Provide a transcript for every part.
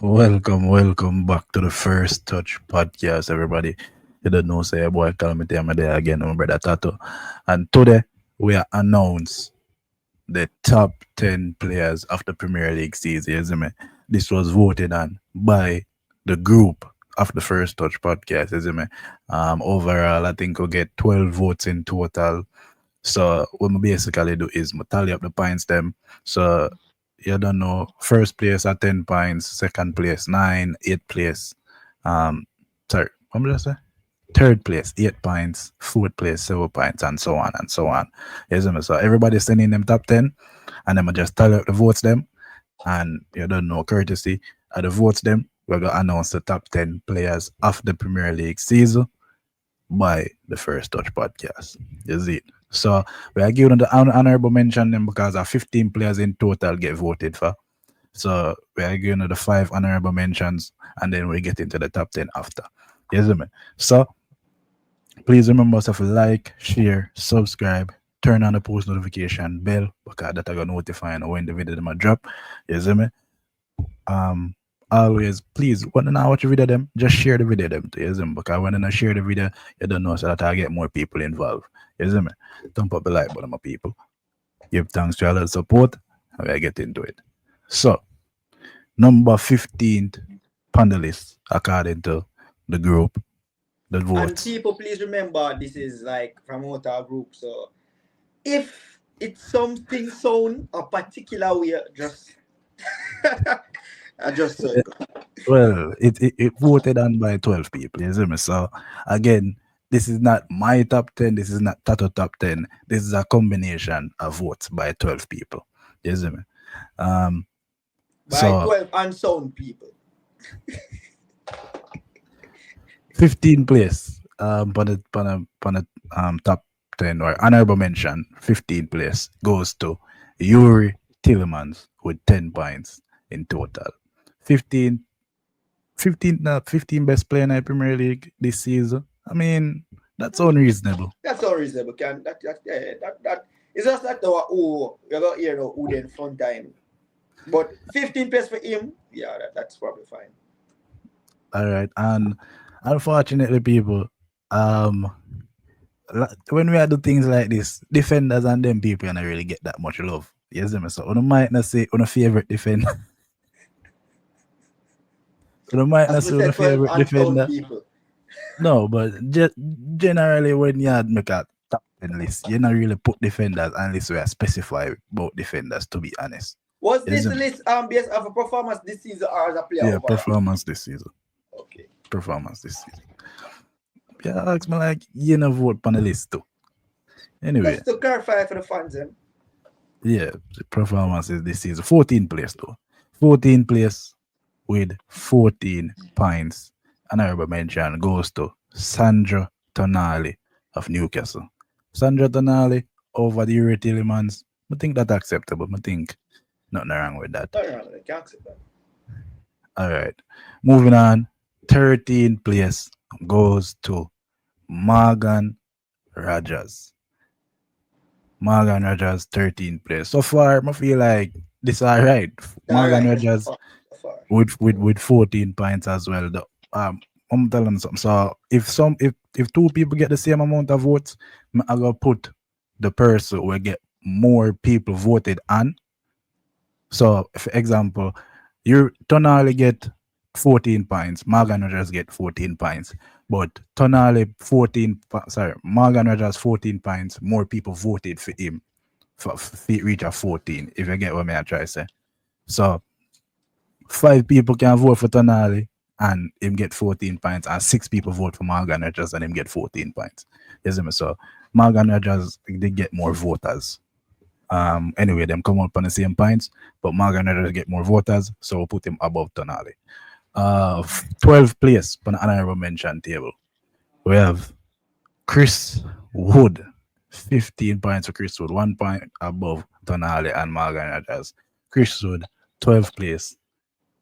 Welcome back to the First Touch podcast, everybody. You don't know, say, boy, Calamity, I'm there again, my brother Tato. And today, we are announce the top 10 players of the Premier League season. You see me? This was voted on by the group of the First Touch podcast. You see me? Overall, I think we'll get 12 votes in total. So what I basically do is I tally up the points them. So you don't know, first place at 10 points, second place 9, eighth place. Um sorry, what did I say? Third place, 8 points, fourth place, 7 points, and so on and so on. You see me? So everybody's sending them top 10, and then I just tally up the votes them, and you don't know, courtesy of the votes them, we're gonna announce the top 10 players of the Premier League season by the First Touch podcast. You see it? So we are giving the honorable mention them because our 15 players in total get voted for. So we are giving the 5 honorable mentions, and then we get into the top 10 after. You see me? So please remember to like, share, subscribe, turn on the post notification bell because that are gonna notify you when the video them a drop. You see me? um Always please when I watch the video them, just share the video them to you see me? Because when I share the video, you don't know so that I get more people involved. You see me? Don't put the like button, my people. Give thanks to all the support, and I get into it. So number 15th panelist according to the group, the And votes. people, please remember this is like from our group. So if it's something sound a particular way, just adjust so it go. Well, it voted on by 12 people, you see me? So again, this is not my top 10, this is not Tato top 10. This is a combination of votes by 12 people. You see me? Um By so 12 unsound people. 15 place top 10 or honorable mention, 15 place goes to Yuri Tillemans with 10 points in total. 15 15 best player in the Premier League this season. I mean, that's unreasonable. That's all reasonable. Can that yeah, that it's just that the who you got here know who then front time. But 15 place for him, yeah, that's probably fine. All right. And unfortunately, people, um, when we do things like this, defenders and them people don't really get that much love. Yes, me. So, you might not say on a favorite defender. You might As not we say on a said, 12 favorite unsound defender. people. No, but generally, when you make a top 10 list, you not really put defenders unless we are specify about defenders, to be honest. Was Yes, this me. list based of a performance this season or as a player Yeah, overall? performance this season. Okay. Performance this season. Yeah, ask me like you know vote on the list too. Anyway, Just to clarify for the fans, yeah, the performance is this season. 14 place though. 14 place with 14 points. Honorable mention goes to Sandro Tonali of Newcastle. Sandro Tonali over the Yuri Tillemans. I think that's acceptable. I think nothing wrong with that. no, no, no, I can't accept that. All right. Moving on. 13 place goes to Morgan Rogers. Morgan Rogers 13 place. So far, I feel like this all right. All Morgan right, Rogers so far. with 14 points as well. I'm telling something. So if two people get the same amount of votes, I gonna put the person who will get more people voted on. So, for example, you Tonali get 14 points, Morgan Rogers get 14 points. But Tonali 14, sorry, Morgan Rogers 14 points, more people voted for him for reach a 14, if you get what I try to say. So, 5 people can vote for Tonali and him get 14 points, and 6 people vote for Morgan Rogers and him get 14 points. You see me? So, Morgan Rogers, they get more voters. Anyway, them come up on the same points, but Morgan Rogers get more voters, so we'll put him above Tonali. 12th place on the honorable mention table. We have Chris Wood, 15 points for Chris Wood, 1 point above Tonali and Morgan Rogers. Chris Wood, 12th place.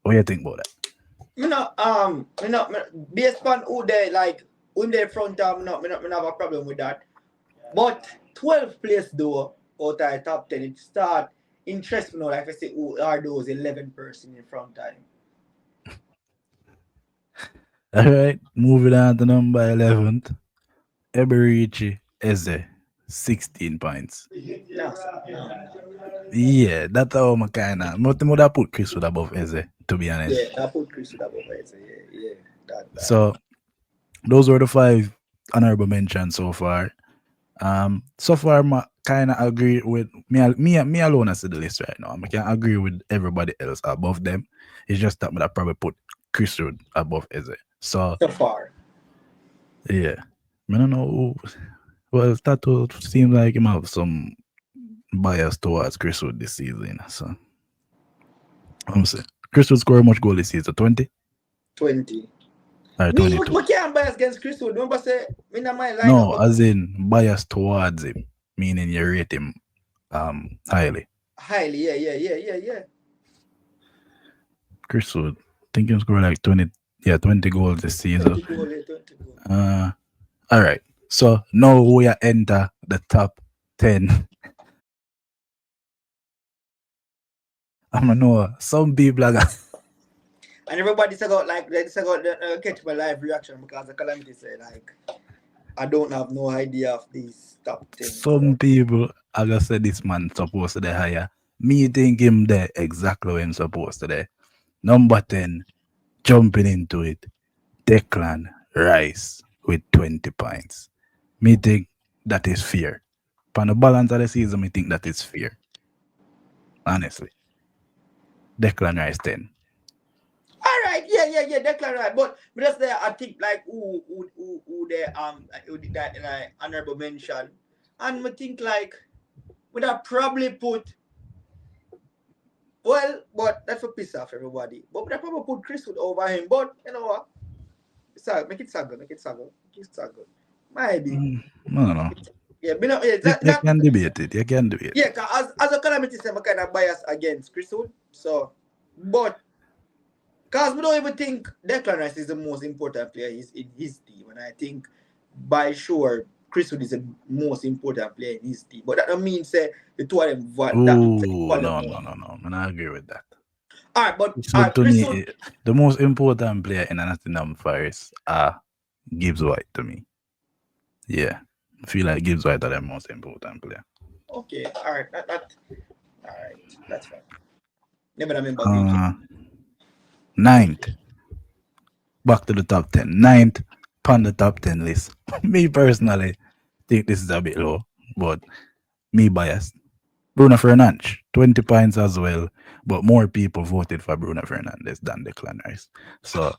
What do you think about that? Based on who they like, who they front time, me not have a problem with that. But 12th place though, out of top 10, it start interest me now, like I say, who are those 11 person in front time. All right, moving on to number 11th. Eberici Eze, 16 points. No, sir. No, no. Yeah, that's how I kind of. I would have put Chris Wood above Eze, to be honest. Yeah, I put Chris with above it. So yeah, yeah. That. So, those were the five honorable mentions so far. So far, I kind of agree with me alone. I see the list right now. I can agree with everybody else above them. It's just that I probably put Chris Wood above Eze. So So far. yeah, I don't know. Well, that will seem like him have some bias towards Chris Wood this season. So I'm saying Chris Wood score how much goal this season? 20 20. or Me, 22? we can't bias against Chris Wood. Remember, say, me not my lineup, No, but as in bias towards him, meaning you rate him highly. highly. Yeah, yeah, yeah, yeah, yeah. Chris Wood, think he scored like 20, yeah, 20 goals this season. 20 goal, yeah, 20 goal. Uh, all right. So now we are enter the top 10. I don't know. Some people are And everybody said got like they said got catch my live reaction because the calamity said like I don't have no idea of these top 10. some So people are gonna say this man supposed to be higher. Me think him there exactly where him supposed to be. Number 10, jumping into it. Declan Rice with 20 points. Me think that is fair. On the balance of the season, me think that is fair. Honestly. Declan Rice 10. all right, yeah, yeah, yeah, Declan right. But just there, I think like who they who did that like honorable mention, and I think like would have probably put well, but that's for piss off everybody. But would have probably put Chris Wood over him. But you know what? Make it saggle, make it saggle, make it saggle. Maybe. I don't know. Yeah, but no, yeah, You not can debate it. You can debate yeah, it. 'cause as a calamity, I'm kind of biased against Chris Wood. So, but because we don't even think Declan Rice is the most important player in his team, and I think by sure Chris Wood is the most important player in his team. But that don't mean say the two of them that Oh, equal them no, more. no, no, no. I agree with that. All right, but So to Chris me, Wood. the most important player in Nottingham Forest are Gibbs White to me. Yeah. I feel like Gibbs White are the most important player. Okay, all right, all right, that's fine. Never remember Gibbs. Uh, ninth, back to the top 10. Ninth, on the top 10 list. Me personally think this is a bit low, but me biased. Bruno Fernandes, 20 points as well, but more people voted for Bruno Fernandes than Declan Rice. So,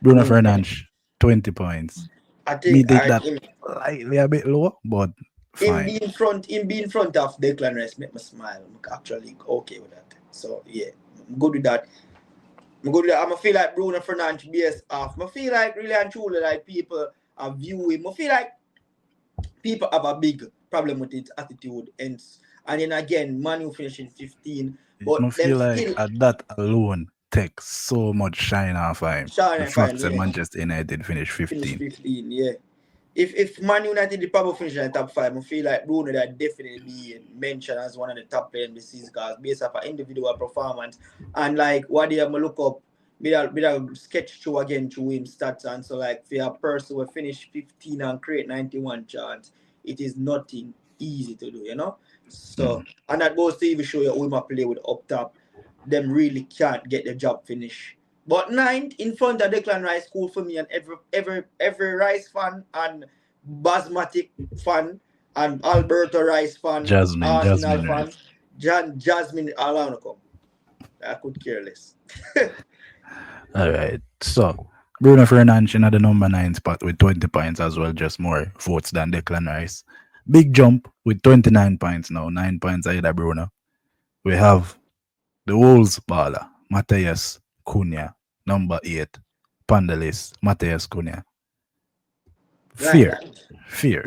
Bruno Okay, Fernandes, 20 points. I Me think take I that slightly a bit low, but fine. him being front of Declan Rice make me smile. I'm actually okay with that. So yeah, I'm good with that. I'm good with that. I feel like Bruno Fernandes based off. I feel like really and truly like people are viewing. I feel like people have a big problem with its attitude and then again Manu finishing 15, I but them feel like still that alone takes so much shine off of him. Sean The and fine, fact that yeah. Manchester United finished Finish 15. 15, yeah. If Man United the probably finish in the top five, I feel like Bruno that definitely be mentioned as one of the top players this season because based off an individual performance and like what they have look up, bit of sketch through again through him stats and so like for a person who finish 15 and create 91 chance, it is nothing easy to do, you know. So Mm. and that goes to even show you who might play with up top, them really can't get the job finished. But ninth in front of Declan Rice, cool for me and every Rice fan and Basmatic fan and Alberto Rice fan, Arsenal Jasmine fan, Rice. Jasmine Alano come. I could care less. All right. So, Bruno Fernandes in at the number 9 spot with 20 points as well, just more votes than Declan Rice. Big jump with 29 points now, 9 points ahead of Bruno. We have the Wolves baller, Mateus Cunha, number 8, Pandelis, Mateus Cunha. Like Fear, that. fear.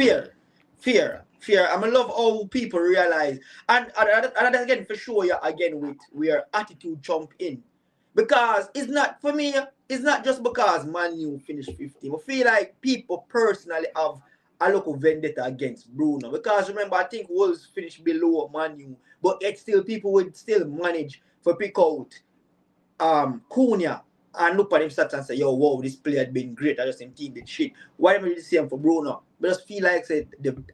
Fear. I'm love how people realize, and again for sure, yeah, again with where attitude jump in, because it's not for me. It's not just because Man U finished 15th. I feel like people personally have a local vendetta against Bruno because remember I think Wolves finished below Man U, but yet still people would still manage to pick out Cunha and look at him stats and say, yo, wow, this player had been great. I just him team did shit. Why am I the same for Bruno? I just feel like say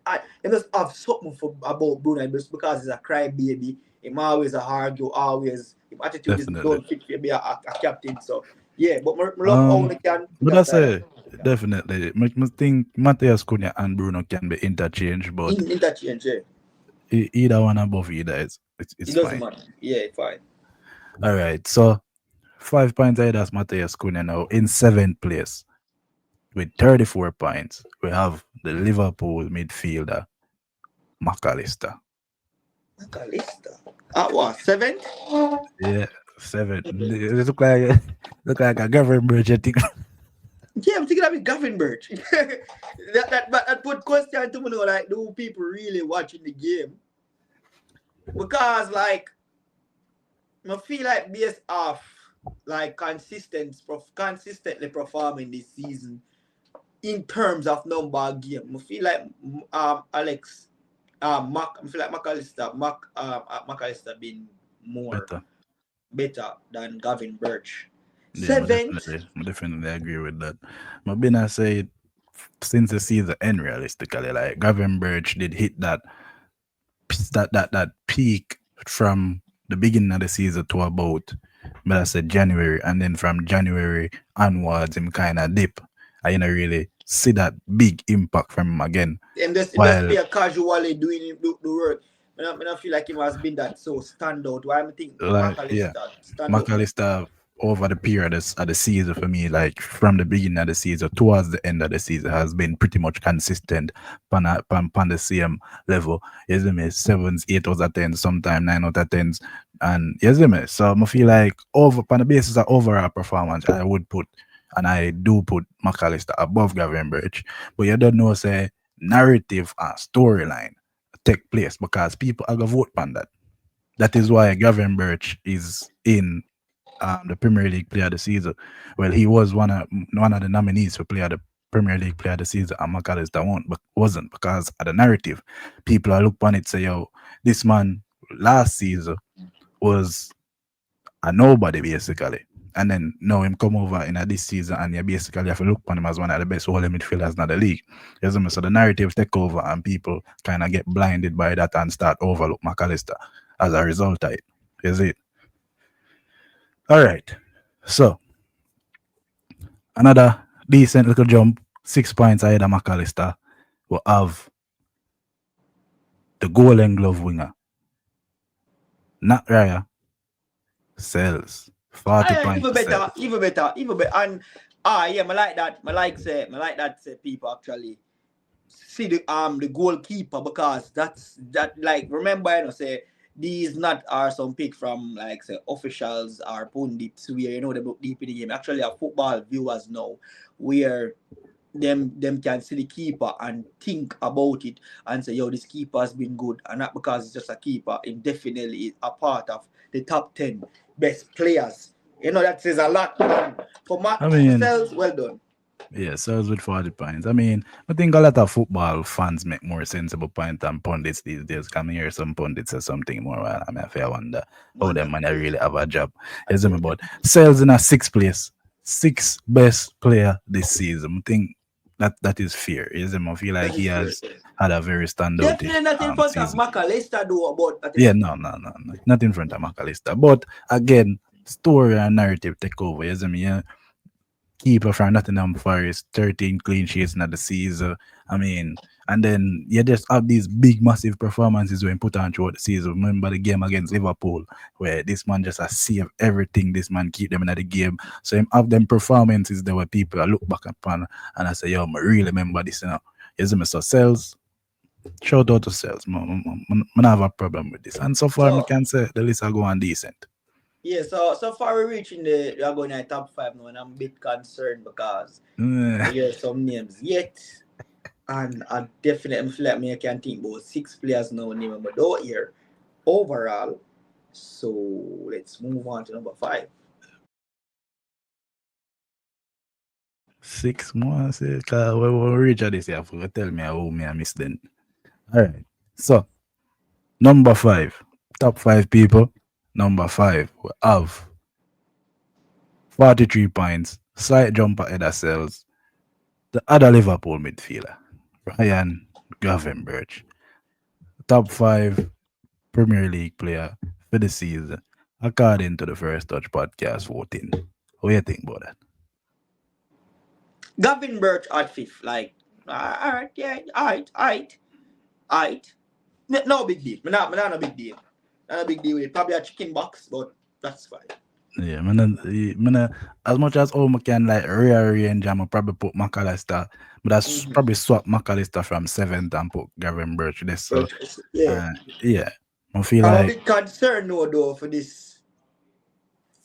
I just have something for about Bruno just because he's a crybaby. Him always a argue, always his attitude is Definitely. don't fit for be a captain. So yeah, but I love how they Um, can put but I aside say definitely. I think Mateus Cunha and Bruno can be interchanged, but in interchange, yeah. either one above either is it's It doesn't fine. matter. Yeah, fine. All right, so 5 points ahead as Mateus Cunha now in seventh place with 34 points. We have the Liverpool midfielder McAllister. Macalista. What, seventh? Yeah, seven. It look like a government budget thing. Yeah, I'm thinking of it Gavin Birch. That put question to me though, like, do people really watching the game? Because like I feel like based off like consistently performing this season in terms of number of game. I feel like Alex I feel like McAllister been more Better. better than Gavin Birch. Yeah, Seventh. I definitely agree with that. But been I say since the season end realistically, like Gavin Birch did hit that peak from the beginning of the season to about but I said January, and then from January onwards him kinda dip. I didn't really see that big impact from him again. Him just While be a casually doing the work. I don't feel like him has been that so stand out. Why I think like yeah, McAllister stand out more. McAllister over the period of the season for me, like from the beginning of the season towards the end of the season, has been pretty much consistent pan the same level. You see me? Sevens, 8 out of 10, sometimes 9 out of 10s. And you see me? So I feel like over on the basis of overall performance, I would put and I do put McAllister above Gavin Birch. But you don't know say narrative and storyline take place because people are gonna vote on that. That is why Gavin Birch is in the Premier League Player of the Season. Well, he was one of the nominees for Player of the Premier League Player of the Season, and McAllister won't, but wasn't because of the narrative. People are look on it say, "Yo, this man last season was a nobody basically." And then now him come over in this season and you basically have to look upon him as one of the best holding midfielders in the league. You see me? So the narrative take over and people kind of get blinded by that and start overlook McAllister as a result of it. Is it? All right. So another decent little jump, 6 points ahead of McAllister will have the golden glove winger. Not Raya. Sells. 40 Ah, points even to better, sells. even better, even better. And yeah, I like that. I like that say people actually see the goalkeeper because that like remember say these not are some pick from like say officials or pundits where they look deep in the game. Actually, are football viewers now where them can see the keeper and think about it and say, yo, this keeper has been good, and not because it's just a keeper. It definitely is a part of the top 10 best players. That says a lot. For I For mean, sales, well done. yeah, sells with 40 points. I mean, I think a lot of football fans make more sensible point than pundits these days. Come here, some pundits or something more. I mean, I wonder how Man, them I man tell you. really have a job. I You see tell me? you. But sells in a sixth place, sixth best player this season. I think that is fair. You see me? I feel like That he is fair. has had a very standoutish Definitely not in front of season. McAllister, though, about that Yeah, is no, no, no, no, not in front of McAllister. But again, story and narrative take over. You see me? Yeah, keeper from Nottingham Forest, 13 clean sheets in the season. I mean, and then you just have these big, massive performances when put on throughout the season. Remember the game against Liverpool, where this man just has saved everything. This man keep them in the game. So him have them performances there where people I look back upon and I say, yo, I really remember this, you know. You see me? So sales, shout out to sales. I have a problem with this. And so far, I so. can say the list are going decent. Yeah, so far we're reaching the Dragon top five now, and I'm a bit concerned because I hear some names yet, and I definitely feel like me I can think about six players now name but don't hear overall. So let's move on to number five. 6 months, cause when we reach at this, you have to tell me how me I miss then. All right. So number five, top five people. Number five, we have 43 points, slight jump ahead of Cells. The other Liverpool midfielder, Ryan Gravenberch, top 5 Premier League player for the season, according to the First Touch podcast voting. What do you think about that? Gavin Birch at fifth. Like, alright, yeah, alright. No big deal. Me not a big deal. Not a big deal with it. Probably a chicken box, but that's fine. Yeah, as much as all I can like rearrange, I'm probably put McAllister, but that's Mm-hmm. probably swap McAllister from seventh and put Gavin Birch there. So, But yeah, uh, yeah, I feel I'm a like, bit concerned no though for this.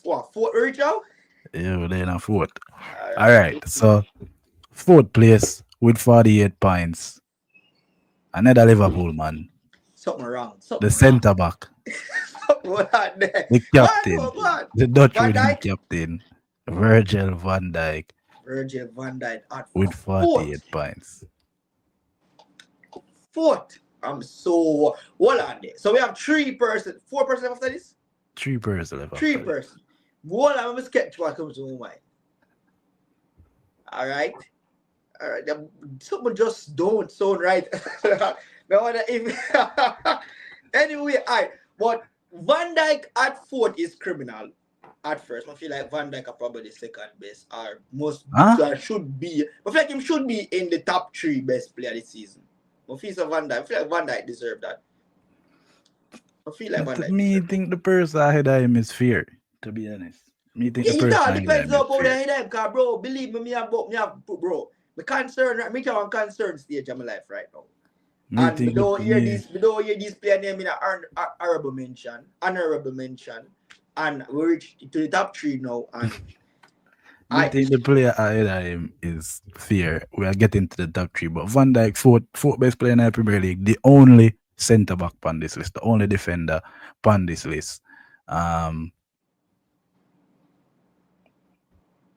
What fourth reach out? yeah, we're in a fourth. All Alright, right, so fourth place with 48 points. Another Liverpool man, something wrong. the Something wrong. centre back, Something wrong there. the Go on, captain, go on. the Dutch Van winning Dijk. captain, Virgil van Dijk Virgil van Dijk at with fourth. 48 points. Fourth. I'm so hold on there. So we have 3 person, 4 person after this? 3 players left Three after this. person. Hold on, I'm a sketch what comes to my mind. Alright. Alright. Something just don't sound right. No, if anyway, alright. But Van Dijk at fourth is criminal. At first, I feel like Van Dijk are probably the second best, or most Huh? should be. I feel like him should be in the top 3 best player this season. I feel so Van Dijk. I feel like Van Dijk deserve that. I feel like Van To Dijk me, deserve that. think the person ahead of him is fear. To be honest, me think Yeah, the it person all ahead of depends him is on how fear. they head because bro, believe me, me have bro. My concern, me have a concern stage of my life right now. Me And think the me we don't hear this player name in a honorable mention. And we reach to the top 3 now. And me I think the player ahead of him is fear. We are getting to the top 3, but Van Dijk fourth best player in the Premier League, the only centre back on this list, the only defender on this list. Um,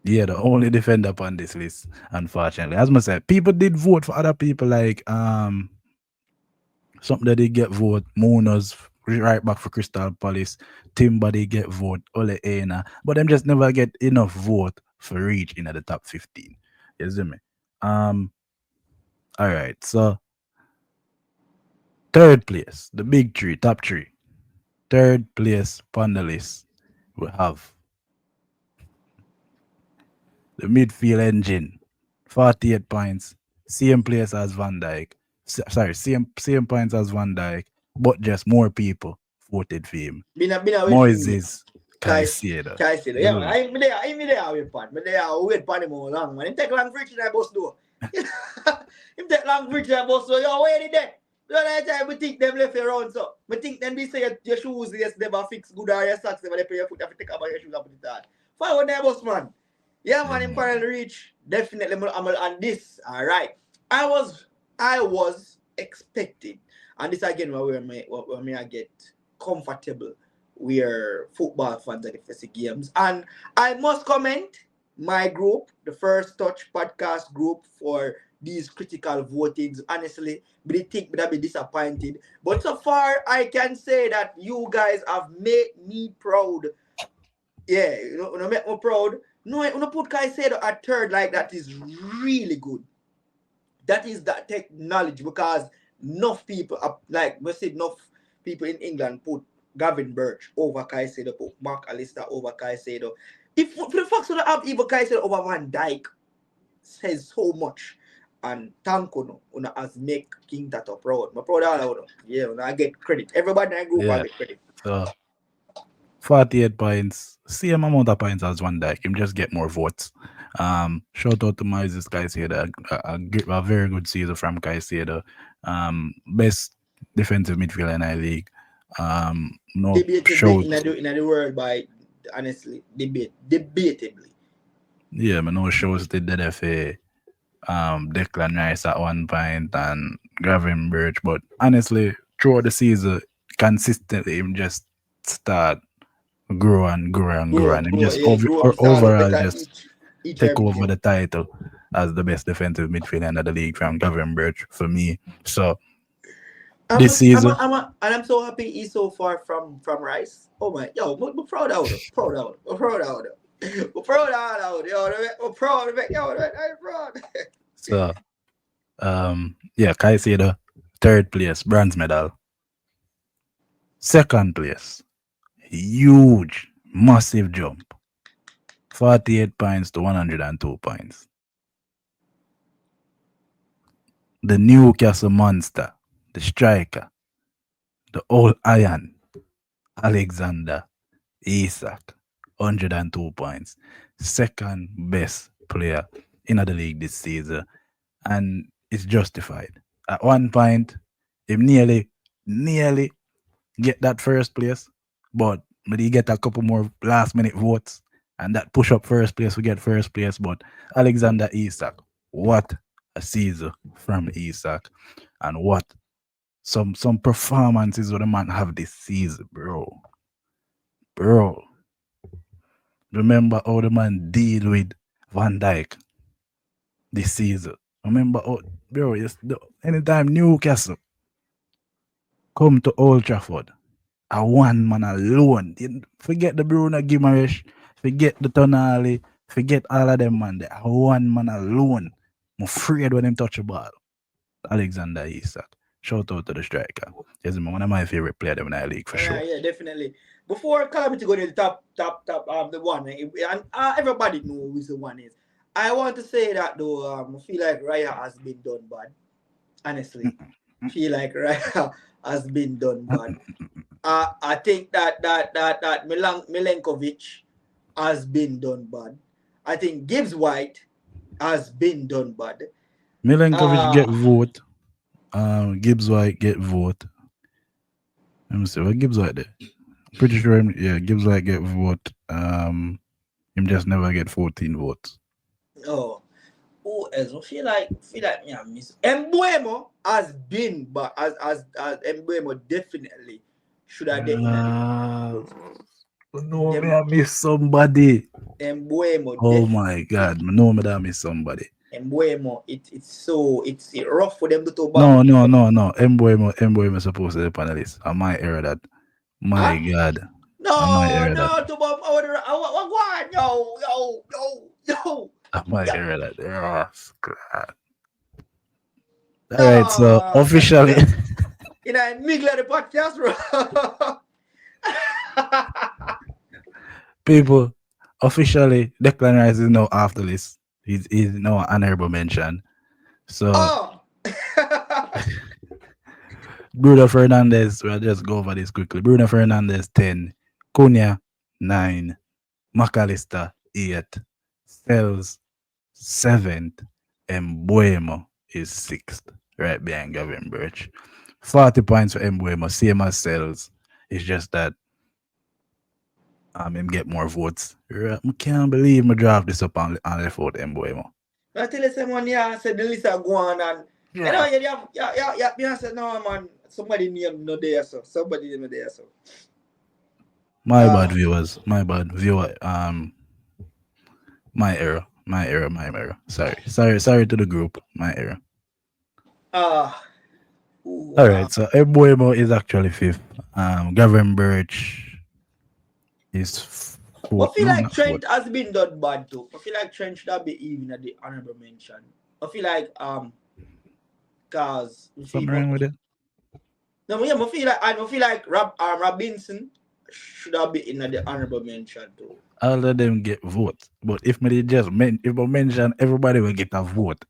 yeah, the only defender on this list. Unfortunately, as I said, people did vote for other people like something that they get vote. Monas right back for Crystal Palace. Timber they get vote. Ole Aina. But them just never get enough vote for reach in the top 15. You see me? Um all right. So third place, the big three, top 3. Third place on the list. We have the midfield engine. 48 points. Same place as Van Dijk. Sorry, same points as Van Dijk, but just more people voted for him. been a wait for him. Moises Caicedo. Caicedo. You Yeah, know man. me? I me there wait pan. Me there wait pan him all long, man. Him take long for reach that bus door. Him take long for reach that bus door. Yo, where did that? So that time we think them left around so. We think then we say your shoes yes never fix good or your socks never they pay your foot have to take about your shoes and put it on. Forward there bus man. Yeah Yeah, man, him man. finally reach. Definitely I'm on this. Alright. I was expecting, and this again where me I get comfortable where football fans are the first games. And I must comment my group, the First Touch podcast group for these critical votings. Honestly, but I think that be disappointed. But so far, I can say that you guys have made me proud. Yeah, you know make me proud. No, when I put Caicedo at third like that is really good. That is that technology because enough people like we said enough people in England put Gavin Birch over Caicedo, put Mark Alistair over Caicedo. If for the facts that have even Caicedo over Van Dijk says so much. And thank you, una as make King Tato proud. I'm proud of all of them. Yeah, I get credit. Everybody in the group I Yeah. get credit. So 48 points, same amount of points as Van Dijk. Him just get more votes. Shout out to Moises Caicedo, a very good season from Caicedo. Best defensive midfielder in our league. No Debatably shout, in the world by honestly debatably. yeah, but no shows did the FA. Declan Rice at one point and Gavin Birch, but honestly, throughout the season, consistently him just start grow and grow and grow, and him just Grow up start look overall better just each take every over game. the title as the best defensive midfielder of the league from Gavin Birch for me. So this season, And I'm so happy he's so far from Rice. Oh my, yo, I'm proud of him. Proud of him. We're proud of yo. We're proud of it, yo. I'm proud. So yeah, Caicedo, third place, bronze medal. Second place, huge, massive jump. 48 points to 102 points. The Newcastle monster, the striker, the old iron, Alexander Isak, 102 points. Second best player in the league this season. And it's justified. At one point, he nearly get that first place, but he get a couple more last minute votes, and that push up first place, we get first place. But Alexander Isak, what a season from Isak, and what some performances what the man have this season, bro. Bro, remember how the man deal with Van Dyke this season. Remember, oh, bro, anytime Newcastle come to Old Trafford, a one man alone. Forget the Bruno Gimaresh, forget the Tonali, forget all of them, man. They are one man alone. I'm afraid when them touch the ball. Alexander Isak. Shout out to the striker. He's one of my favorite players in the league for Yeah, sure. yeah, definitely. Before Calamity go to the top, the one, and everybody know who the one is. I want to say that though, I feel like Raya has been done bad. Honestly, feel like Raya has been done bad. I think that Milenkovic has been done bad. I think Gibbs White has been done bad. Milenkovic get Uh vote. Gibbs White get vote. Let me see what Gibbs White there. Pretty sure yeah, Gibbs White get vote. Him just never get 14 votes. oh, who else? I feel like me I miss Embuemo has been, but as Embuemo definitely should have been in the Uh, no, me them I miss somebody. Embuemo Oh my definitely God, no, me I miss somebody. Embuemo. It's rough for them to two back. No. Mboimo supposed to be a panelist. I might hear that. My Huh? God, I might No, hear that. no, to Bob. What? Yo. I might Yeah. hear that. Yes, God. All right, so No. officially, Migla the podcast, bro. people, officially, Declan Rice is now off the list. He's now an honorable mention. So Oh. Bruno Fernandez, we'll just go over this quickly. Bruno Fernandez 10, Cunha 9, McAllister 8, Sells 7th, and Buemo is 6th, right behind Gavin Birch. 40 points for Mbuemo, same as Sells. It's just that him get more votes. Right, I can't believe me draft this up and left out Mbuemo. I tell you someone yeah said the list are go on and Yeah. I said no man somebody name no there so somebody name no there so My bad uh viewers. My bad viewer. My error. My error. Sorry to the group. My error. uh ooh, All right, so Mbuemo is actually 5th. Gavin Birch is I 4th. feel No, like not 4th. Trent has been done bad too. I feel like Trent should have been even at the honorable mention. I feel like cause if he Something wrong with it? no yeah I feel like Robinson should have been in at the honorable mention too. All of them get votes. But if I mention everybody will get a vote,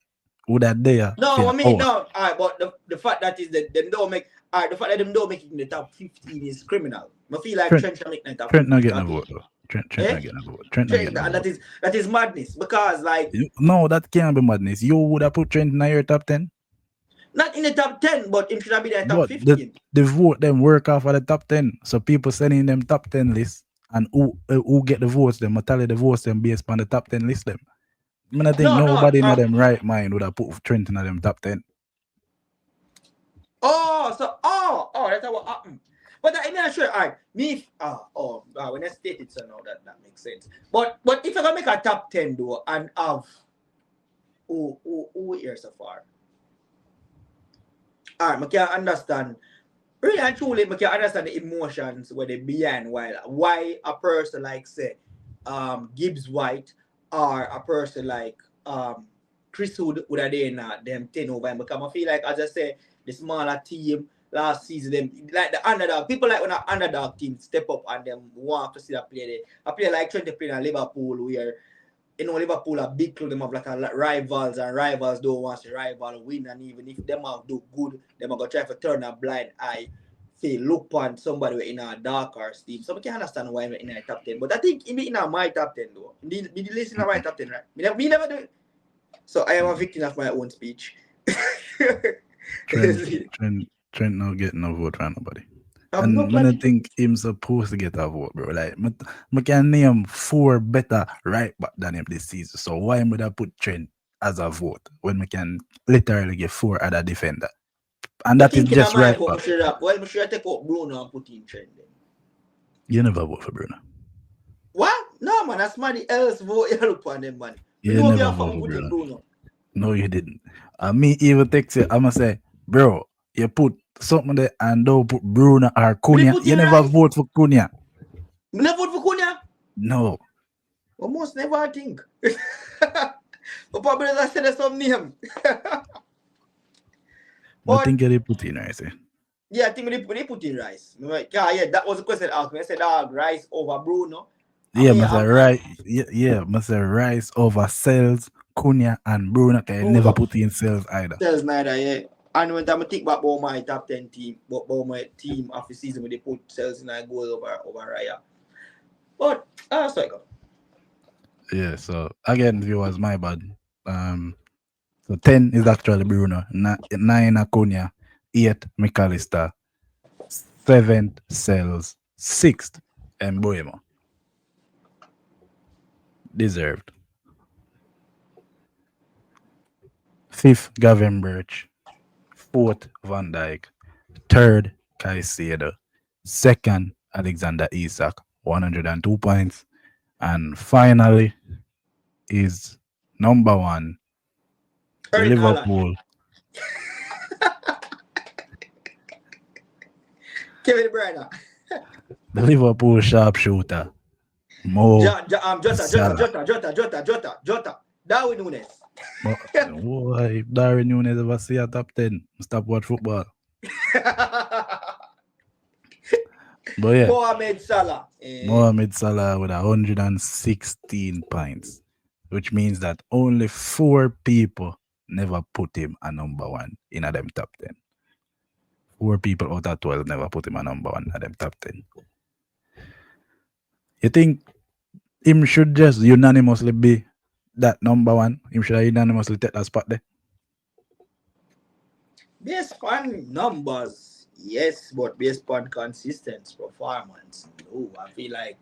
who that there No, for I an mean hour? no. But the fact that is that them don't make. The fact that them don't make it in the top 15 is criminal. I feel like Trent Trent should make the top Trent not 15. getting a Cause vote though. Trent eh, not getting a vote. Trent not Trent getting a vote. that is madness because like No, that can't be madness. You would have put Trent in your top 10. not in the top 10, but him should have been in the top But 15. the vote them work off of the top 10. So people sending them top 10 lists and who get the votes them, I tally the votes them based on the top 10 list them. I mean, I think No. nobody in them right mind would have put Trent in them top 10. That's what happened. But I'm not sure. Alright, me when I state it so now that makes sense. But if I can make a top 10 though and have who here so far. Alright, I can understand. Really and truly, I can understand the emotions where they behind why a person like say Gibbs White or a person like Chris would have there now them 10 over him because I feel like as I say the smaller team last season them like the underdog people like when an underdog team step up and them want to see that play there. A player like trying to play in Liverpool where Liverpool are big club, them have like a rivals and rivals don't want the rival win and even if them have do good, them are gonna try to turn a blind eye say look on somebody in a dark horse team. So I can understand why we're in a top 10. But I think even in my top 10 though. Be the list in my top 10, right? Me never do it. So I am a victim of my own speech. Trent not getting no vote from nobody. I'm And when I nobody. think him supposed to get a vote, bro. Like, I can name 4 better right back than him this season. So why would I put Trent as a vote when we can literally get 4 other defender? And But that is thinking of just my right vote, back. I should take out Bruno and put in Trent then. You never vote for Bruno. What? No man, that's somebody else vote help on them man. We You know we never have vote fun for put in Bruno. Bruno. No, you didn't. Me even text you, I'ma say, bro, you put something there and don't put Bruno or Me Cunha. put You in never Rice. vote for Cunha. Me never vote for Cunha. No. Almost never think. But probably I said some name. I But think you did put in Rice. yeah, I think they put in Rice. Yeah, that was the question asked me. I said, Rice over Bruno. Yeah, must say Rice. Must say Rice over Sales, Cunha, and Bruno. Can you never Bruno. put in Sales either. Tells neither, yeah. And when I think about my top 10 team, about my team of the season when they put Sales in a goal over Raya. But that's like Yeah, so again, viewers, my bad. So 10 is actually Bruno, 9 Acuna, 8 McAllister, 7th Sales, 6th Mbuemo. Deserved. 5th Gavin Birch, 4th Van Dyke, 3rd Caicedo, 2nd Alexander Isak, 102 points, and finally is number 1, the Erling Haaland. Liverpool, Kevin De Bruyne. the Liverpool sharpshooter, Mo Salah. Jota. Darwin Nunes. But why if Darwin Nunes ever see a top 10, stop watch football. But yeah, Mohamed Salah. Mohamed Salah with 116 points, which means that only 4 people never put him a number 1 in a them top 10. 4 people out of 12 never put him a number 1 in a them top 10. You think him should just unanimously be that number 1? Him should unanimously take that spot there? Based on numbers, yes, but based on consistent performance, no. I feel like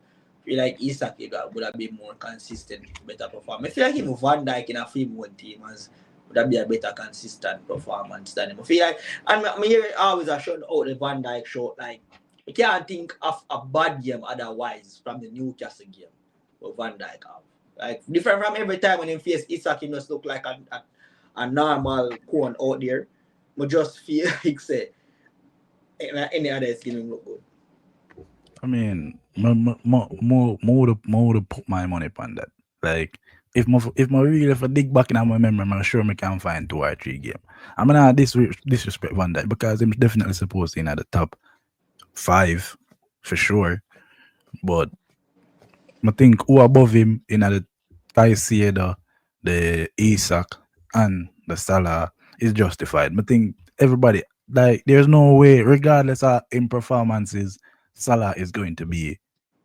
Isak would have been more consistent, better performance. I feel like him Van Dijk in a film one team would have been a better consistent performance than him. I feel like and I hear always a shout out the Van Dijk show, like you can't think of a bad game otherwise from the Newcastle game with Van Dijk have. Like different from every time when he face Isak, he just look like a normal cone out there. I just feel like say any other skin look good. I mean, more to put my money upon that. Like, if my really if I dig back in my memory, I'm sure I can find 2 or 3 games. I'm gonna disrespect Van Dijk because I'm definitely supposed to be in the top 5 for sure. But I think who above him in the Caicedo, the Isak, and the Salah is justified. I think everybody like there's no way, regardless of in performances, Salah is going to be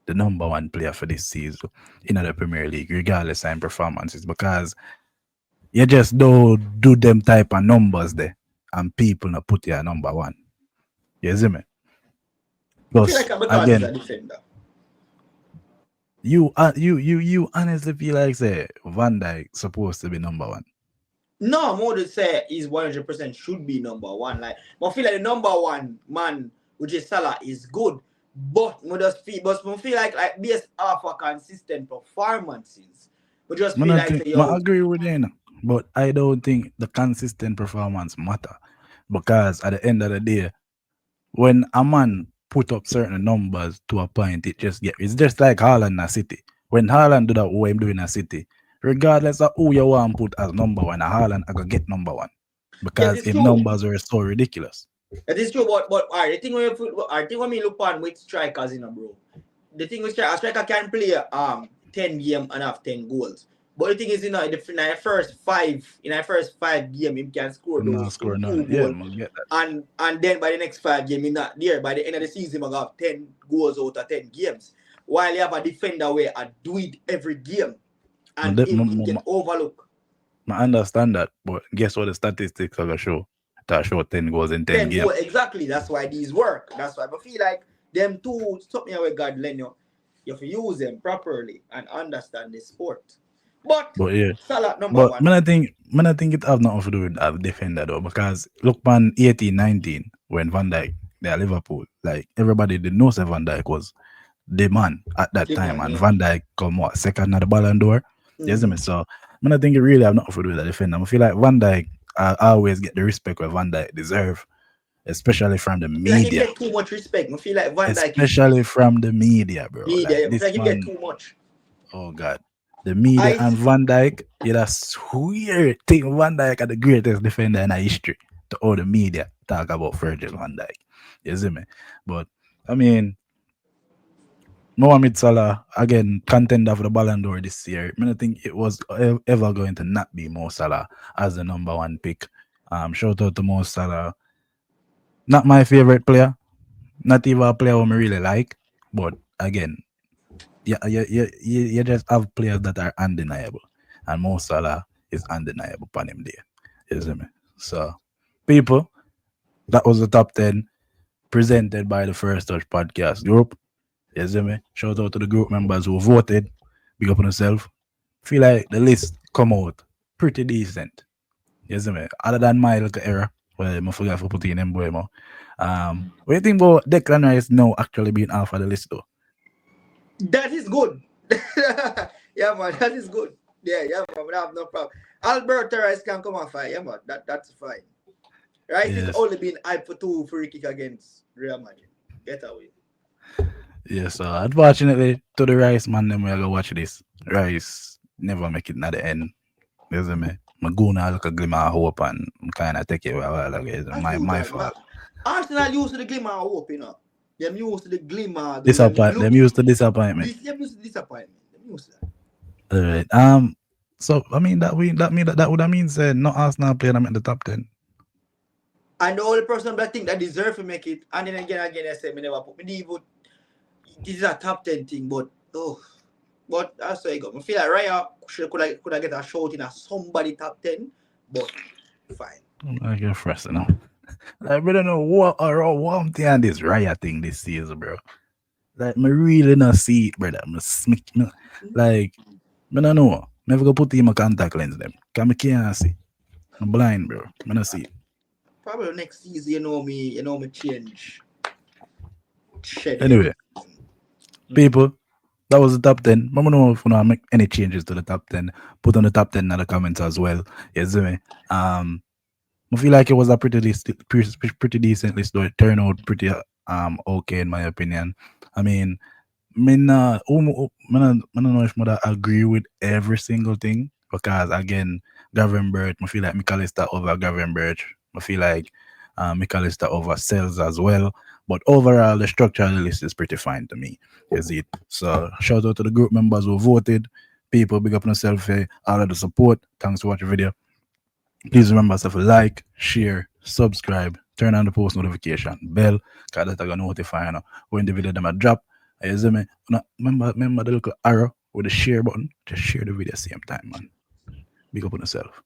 the number 1 player for this season in the Premier League, regardless of in performances, because you just don't do them type of numbers there, and people not put you at number 1. You see me? I feel Plus, like because he's a again, defender. you honestly feel like say Van Dijk supposed to be number 1. No, more to say he's 100% should be number 1. Like I feel like the number 1 man, which is Salah, is good. But I feel like based off of consistent performances, we just feel like say, I yo, agree with you, but I don't think the consistent performance matter because at the end of the day, when a man put up certain numbers to a point, it's just like Haaland in City. When Haaland do that, what him doing in a City, regardless of who you want to put as number one, Haaland I gonna get number one Yes, because it's his true. numbers were so ridiculous. That is true, but alright, the thing when I think when we look on with strikers, bro. The thing with a striker can play 10 game and have 10 goals. But the thing is, in the first five game, he can score I'm not those two scoring none. two Yeah, goals, I'm gonna get that. and then by the next 5 game, he's not there. By the end of the season, he have 10 goals out of 10 games. While you have a defender where I do it every game, and him get overlooked. I understand that, but guess what the statistics are gonna show? That show 10 goals in 10 10 goals games. exactly. That's why these work. That's why I feel like them two something where God lend you. You have to use them properly and understand the sport. But But yeah. Salah number But one. man, I think it have nothing to do with a defender though, because look man 18, 19, when Van Dijk they are Liverpool, like everybody did know say Van Dijk was the man at that The time, man, and yeah. Van Dijk come what second at the Ballon d'Or. You see me? So man, I think it really have nothing to do with the defender. I feel like Van Dijk always get the respect where Van Dijk deserve, especially from the I feel like him media. get too much respect. I feel like Van Dijk is Especially from the media, bro. media. Like I feel this like him get man, too much. oh god. The media I and Van Dijk, yeah, that's weird. Think Van Dijk are the greatest defender in our history. To all the media talk about Virgil van Dijk. You see me? But I mean, Mohamed Salah again contender for the Ballon d'Or this year. I mean, I think it was ever going to not be Mo Salah as the number one pick. Shout out to Mo Salah. Not my favorite player. Not even a player who I really like. But again, you just have players that are undeniable. And Mo Salah is undeniable upon him there. You see me? So, people, that was the top 10 presented by the First Touch Podcast group. You see me? Shout out to the group members who voted. Big up on yourself. Feel like the list come out pretty decent. You see me? Other than my little error, well, I forgot to put in them boy more. What do you think about Declan Rice now actually being off of the list though? that is good. Yeah man, that is good. Yeah man, we have no problem. Alberto Rice can come on fire, yeah man. That's fine. Rice is Yes. only been hyped for 2 free kick against Real Madrid. Get away. Yes, unfortunately, to the Rice man, them we are gonna watch this. Rice never make it at the end. You see me? My gonna look a glimmer of hope and kind of take it a while ago. It's I my feel my that, man. fault. Arsenal used to the glimmer of hope, Them used to the glimmer, them Disappoint them looking. used to disappointment. Them used to disappointment. Them used to that. Alright. So I mean that would have mean say no Arsenal player them in the top 10. And the only person that think that deserve to make it, and then again, I said, me never put me even. This is a top 10 thing, but that's how it go. I feel like Raya could have get a shout in a somebody top 10, but fine. I get first, you know. Like we don't know what or one thing on this riot thing this season, bro. Like me really not see it, brother. Like me don't know. Never go put in my contact lens them. Cause me can't see. I'm blind, bro. Me not see it. Probably next season, me change schedule. Anyway, people, that was the top 10. I don't know if you want to make any changes to the top 10. Put on the top 10 in the comments as well. You see me? I feel like it was a pretty decent list. Though it turned out pretty okay in my opinion. I mean, I don't know if I agree with every single thing because again, Gavin Birch, I feel like McAllister over Gavin Birch. I feel like McAllister over Sells as well. But overall, the structure of the list is pretty fine to me. Is it? So shout out to the group members who voted. People, big up on yourself, all of the support. Thanks for watching the video. Please remember to like, share, subscribe, turn on the post notification bell, because that's gonna notify you when the video them a drop. You see me? Remember the little arrow with the share button. Just share the video same time, man. Big up on yourself.